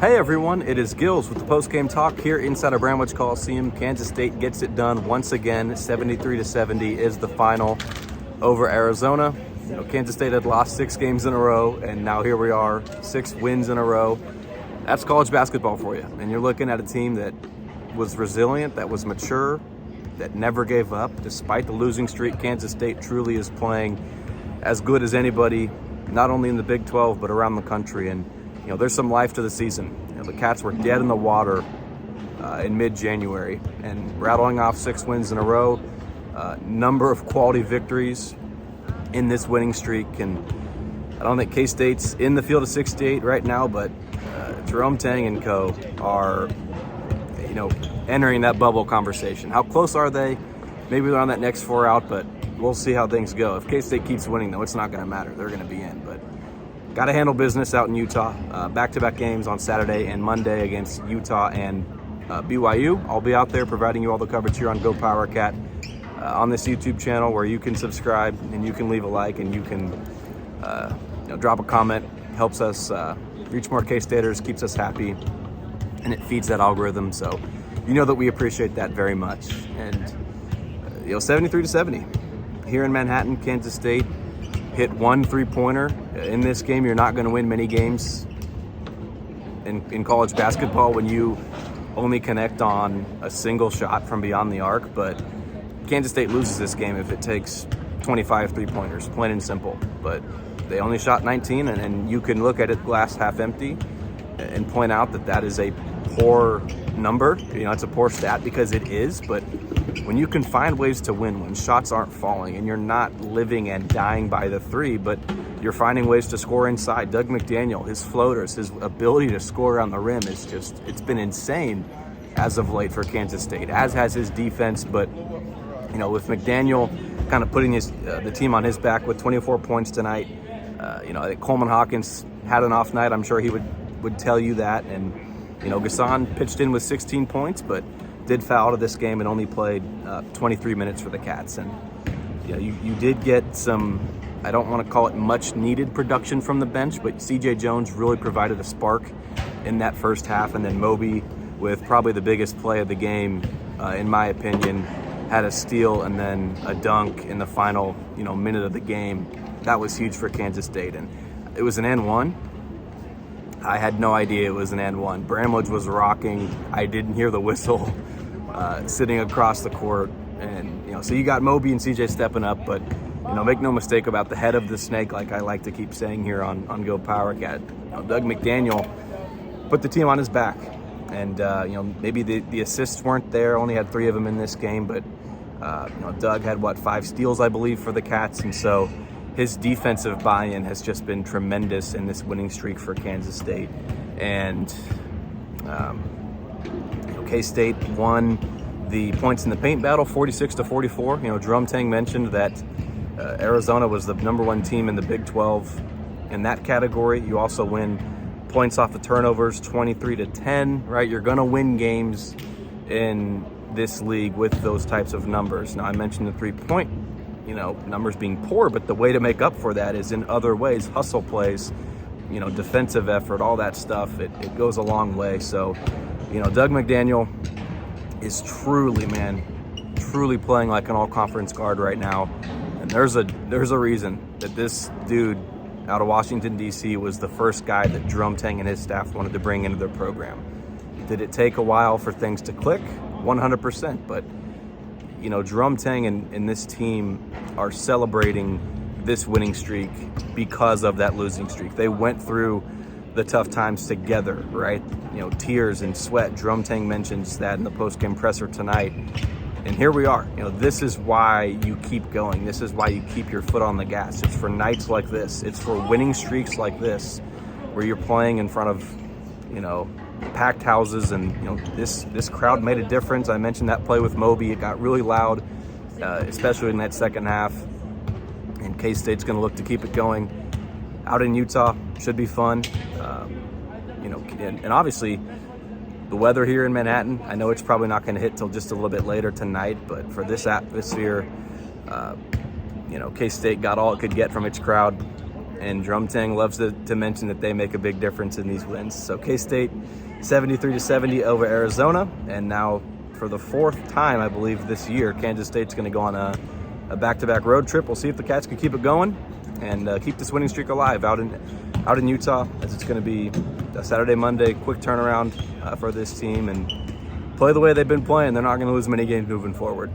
Hey everyone, it is Gills with the postgame talk here inside of Bramlage Coliseum. Kansas State gets it done once again. 73-70 is the final over Arizona. Kansas State had lost 6 games in a row, and now here we are, 6 wins in a row. That's college basketball for you. And you're looking at a team that was resilient, that was mature, that never gave up. Despite the losing streak, Kansas State truly is playing as good as anybody, not only in the Big 12, but around the country. And there's some life to the season. The Cats were dead in the water in mid-January, and rattling off 6 wins in a row, number of quality victories in this winning streak. And I don't think K-State's in the field of 68 right now, but Jerome Tang and co are, entering that bubble conversation. How close are they? Maybe they're on that next 4 out, but we'll see how things go. If K-State keeps winning, though, it's not going to matter. They're going to be in, but got to handle business out in Utah. Back-to-back games on Saturday and Monday against Utah and BYU. I'll be out there providing you all the coverage here on GoPowercat on this YouTube channel, where you can subscribe and you can leave a like and you can drop a comment. Helps us reach more K-Staters, keeps us happy, and it feeds that algorithm. So that we appreciate that very much. And 73-70 here in Manhattan. Kansas State hit 1 3-pointer. In this game, you're not going to win many games in college basketball when you only connect on a single shot from beyond the arc, but Kansas State loses this game if it takes 25 3-pointers, plain and simple. But they only shot 19, and you can look at it glass half empty and point out that is a poor number. It's a poor stat because it is, but when you can find ways to win, when shots aren't falling and you're not living and dying by the 3, but you're finding ways to score inside. Doug McDaniel, his floaters, his ability to score around the rim it's been insane as of late for Kansas State, as has his defense. But, with McDaniel kind of putting the team on his back with 24 points tonight, I think Coleman Hawkins had an off night. I'm sure he would tell you that. And, Gasson pitched in with 16 points, but did foul out of this game and only played 23 minutes for the Cats. And you did get some, I don't want to call it much needed production from the bench, but CJ Jones really provided a spark in that first half. And then Moby, with probably the biggest play of the game, in my opinion, had a steal and then a dunk in the final minute of the game. That was huge for Kansas State. And it was an N1. I had no idea it was an N1. Bramlage was rocking. I didn't hear the whistle sitting across the court. And, so you got Moby and CJ stepping up, but, make no mistake about the head of the snake, like I like to keep saying here on GoPowercat. Doug McDaniel put the team on his back. And, maybe the assists weren't there, only had 3 of them in this game, but, Doug had, 5 steals, I believe, for the Cats. And so his defensive buy-in has just been tremendous in this winning streak for Kansas State. And K-State won the points in the paint battle 46-44. Jerome Tang mentioned that Arizona was the number 1 team in the Big 12 in that category. You also win points off the turnovers 23-10, right? You're going to win games in this league with those types of numbers. Now, I mentioned the 3-point numbers being poor, but the way to make up for that is in other ways. Hustle plays, defensive effort, all that stuff. It goes a long way. So, Doug McDaniel is truly playing like an all-conference guard right now. And there's a reason that this dude out of Washington, D.C. was the first guy that Jerome Tang and his staff wanted to bring into their program. Did it take a while for things to click? 100%. But Jerome Tang and this team are celebrating this winning streak because of that losing streak. They went through the tough times together, right? Tears and sweat. Jerome Tang mentions that in the post-game presser tonight. And here we are. This is why you keep going. This is why you keep your foot on the gas. It's for nights like this. It's for winning streaks like this, where you're playing in front of, packed houses, and this crowd made a difference. I mentioned that play with Moby. It got really loud, especially in that second half. And K-State's going to look to keep it going. Out in Utah should be fun. And obviously the weather here in Manhattan, I know it's probably not going to hit till just a little bit later tonight, but for this atmosphere, K-State got all it could get from its crowd. and Drum Tang loves to mention that they make a big difference in these wins. So K-State 73-70 over Arizona, and now for the fourth time, I believe, this year, Kansas State's going to go on a back-to-back road trip. We'll see if the Cats can keep it going and keep this winning streak alive out in Utah, as it's going to be a Saturday, Monday, quick turnaround for this team, and play the way they've been playing. They're not going to lose many games moving forward.